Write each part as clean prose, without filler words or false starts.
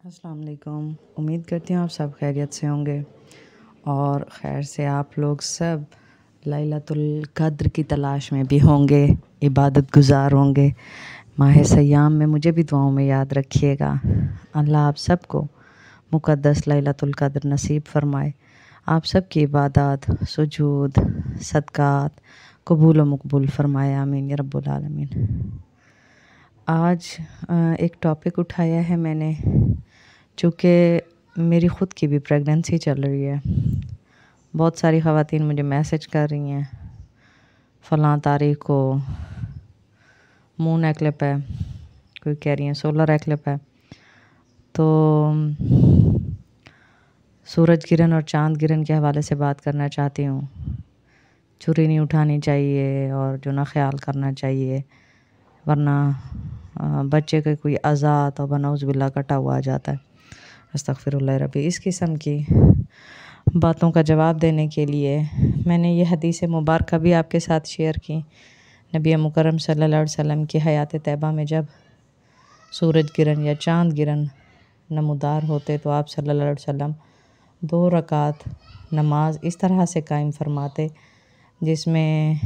अस्सलाम वालेकुम। उम्मीद करती हूँ आप सब खैरियत से होंगे और खैर से आप लोग सब लैलतुल क़द्र की तलाश में भी होंगे, इबादत गुज़ार होंगे। माह सयाम में मुझे भी दुआओं में याद रखिएगा। अल्लाह आप सबको मुक़द्दस लैलतुल क़द्र नसीब फ़रमाए। आप सब की इबादत, सुजूद, सदक़ात कबूल व मकबूल फ़रमाए। आमीन या रब्बुल आलमीन। आज एक टॉपिक उठाया है मैंने, चूँकि मेरी ख़ुद की भी प्रेगनेंसी चल रही है। बहुत सारी ख़वातीन मुझे मैसेज कर रही हैं, फ़लाँ तारीख़ को मून एक्लिप है, कोई कह रही हैं सोलर एक्लिप है। तो सूरज गिरन और चाँद गिरन के हवाले से बात करना चाहती हूँ। छुरी नहीं उठानी चाहिए और जो ना ख़्याल करना चाहिए, वरना बच्चे के कोई आज़ाद और बनौज़बिल्ला कटा हुआ आ जाता है। अस्तग़फ़िरुल्लाह रब्बी। इस किस्म की बातों का जवाब देने के लिए मैंने ये हदीस मुबारक भी आपके साथ शेयर की। नबी मुकर्रम सल्लल्लाहु अलैहि वसल्लम की हयात तैयबा में जब सूरज गिरन या चाँद गिरन नमूदार होते तो आप सल्लल्लाहु अलैहि वसल्लम 2 रकात नमाज इस तरह से कायम फरमाते, जिसमें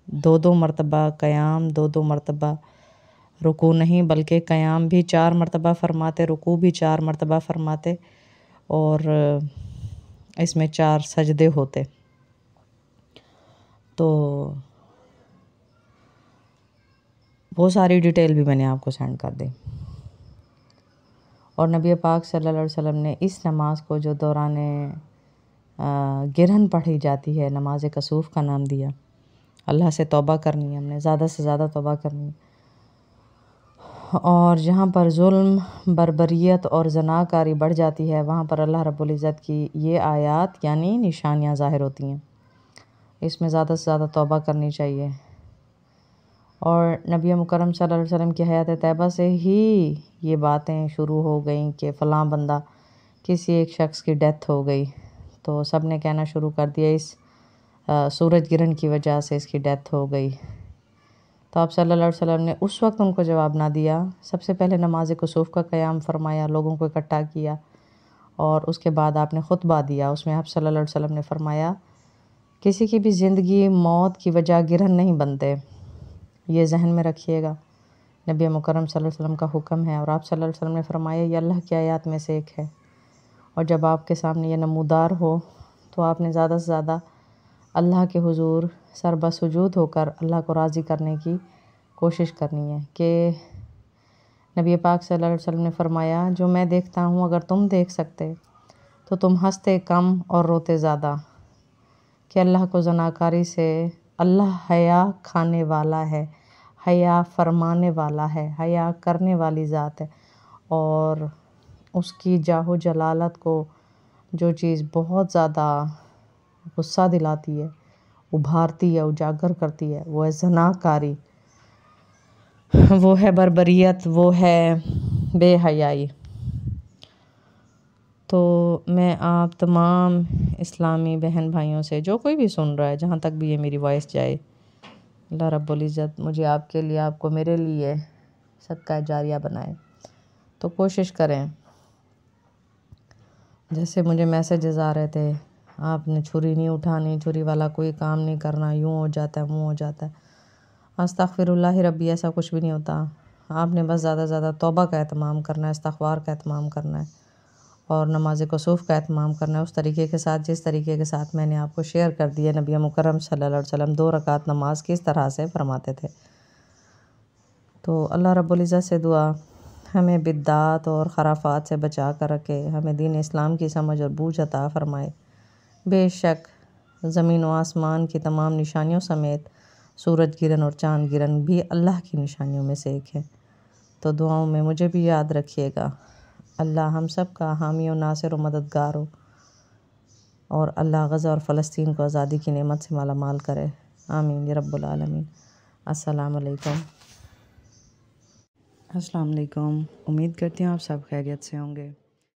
2-2 मरतबा क़याम, 2-2 मरतबा रुकू नहीं बल्कि क़याम भी 4 मरतबा फ़रमाते, रुकू भी 4 मरतबा फ़रमाते और इसमें 4 सजदे होते। तो वो सारी डिटेल भी मैंने आपको सेंड कर दी। और नबी पाक सल्लल्लाहु अलैहि वसल्लम ने इस नमाज को जो दौरान गिरहन पढ़ी जाती है, नमाज कसूफ़ का नाम दिया। अल्लाह से तौबा करनी है, हमने ज़्यादा से ज़्यादा तौबा करनी है। और जहाँ पर जुल्म, बर्बरियत और ज़नाकारी बढ़ जाती है, वहाँ पर अल्लाह रब्बुल इज़्ज़त की ये आयात यानी निशानियाँ ज़ाहिर होती हैं। इसमें ज़्यादा से ज़्यादा तौबा करनी चाहिए। और नबी मुकर्रम सल्लल्लाहु अलैहि वसल्लम की हयात तैयबा से ही ये बातें शुरू हो गई कि फ़लाँ बंदा, किसी एक शख्स की डेथ हो गई तो सब ने कहना शुरू कर दिया इस सूरज गिरहन की वजह से इसकी डेथ हो गई। तो आप सल्लल्लाहु अलैहि वसल्लम ने उस वक्त उनको जवाब ना दिया। सबसे पहले नमाज कुसूफ़ का क़याम फ़रमाया, लोगों को इकट्ठा किया और उसके बाद आपने ख़ुतबा दिया। उसमें आप सल्लल्लाहु अलैहि वसल्लम ने फ़रमाया, किसी की भी ज़िंदगी मौत की वजह गिरहन नहीं बनते, ये जहन में रखिएगा। नबी मुकर्रम सल्लल्लाहु अलैहि वसल्लम का हुक्म है और आप सल्लल्लाहु अलैहि वसल्लम ने फ़रमाया ये अल्लाह की आयत में से एक है। और जब आपके सामने ये नमूदार हो तो आपने ज़्यादा से ज़्यादा अल्लाह के हुज़ूर सरबसुजूद होकर अल्लाह को राज़ी करने की कोशिश करनी है। कि नबी पाक सल्लल्लाहु अलैहि वसल्लम ने फ़रमाया, जो मैं देखता हूँ अगर तुम देख सकते तो तुम हंसते कम और रोते ज़्यादा। कि अल्लाह को ज़नाकारी से, अल्लाह हया खाने वाला है, हया फरमाने वाला है, हया करने वाली ज़ात है। और उसकी जाहो जलालत को जो चीज़ बहुत ज़्यादा गुस्सा दिलाती है, उभारती है, उजागर करती है, वो है ज़नाकारी, वो है बर्बरियत, वो है बेहयाई। तो मैं आप तमाम इस्लामी बहन भाइयों से, जो कोई भी सुन रहा है, जहाँ तक भी ये मेरी वॉइस जाए, अल्लाह रब्बुल इज़्ज़त मुझे आपके लिए, आपको मेरे लिए सदका जारिया बनाए। तो कोशिश करें, जैसे मुझे मैसेजेस आ रहे थे, आपने छुरी नहीं उठानी, छुरी वाला कोई काम नहीं करना, यूँ हो जाता है, वो हो जाता है। अस्तग़फ़िरुल्लाह रब्बी, ऐसा कुछ भी नहीं होता। आपने बस ज़्यादा से ज़्यादा तौबा का एहतमाम करना है, इस्तिग़फ़ार का एहतमाम करना है और नमाज कुसूफ़ का एहतमाम करना है उस तरीके के साथ जिस तरीके के साथ मैंने आपको शेयर कर दिया। नबी मुकर्रम सल्लल्लाहु अलैहि वसल्लम 2 रकात नमाज किस तरह से फरमाते थे। तो अल्लाह रब्बुल इज़्ज़त से दुआ, हमें बिद्दात और खराफात से बचा कर रखे, हमें दीन इस्लाम की समझ और बूझ अता फ़रमाए। बेशक ज़मीन व आसमान की तमाम निशानियों समेत सूरज गिरन और चाँद गिरन भी अल्लाह की निशानियों में से एक है। तो दुआओं में मुझे भी याद रखिएगा। अल्लाह हम सब का हामी और नासिर और मददगार हो और अल्लाह गज़ा और फ़लस्तीन को आज़ादी की नेमत से माला माल करे। आमीन या रब्बुल आलमीन। अस्सलाम वालेकुम। अस्सलाम वालेकुम। उम्मीद करती हूँ आप सब खैरियत से होंगे।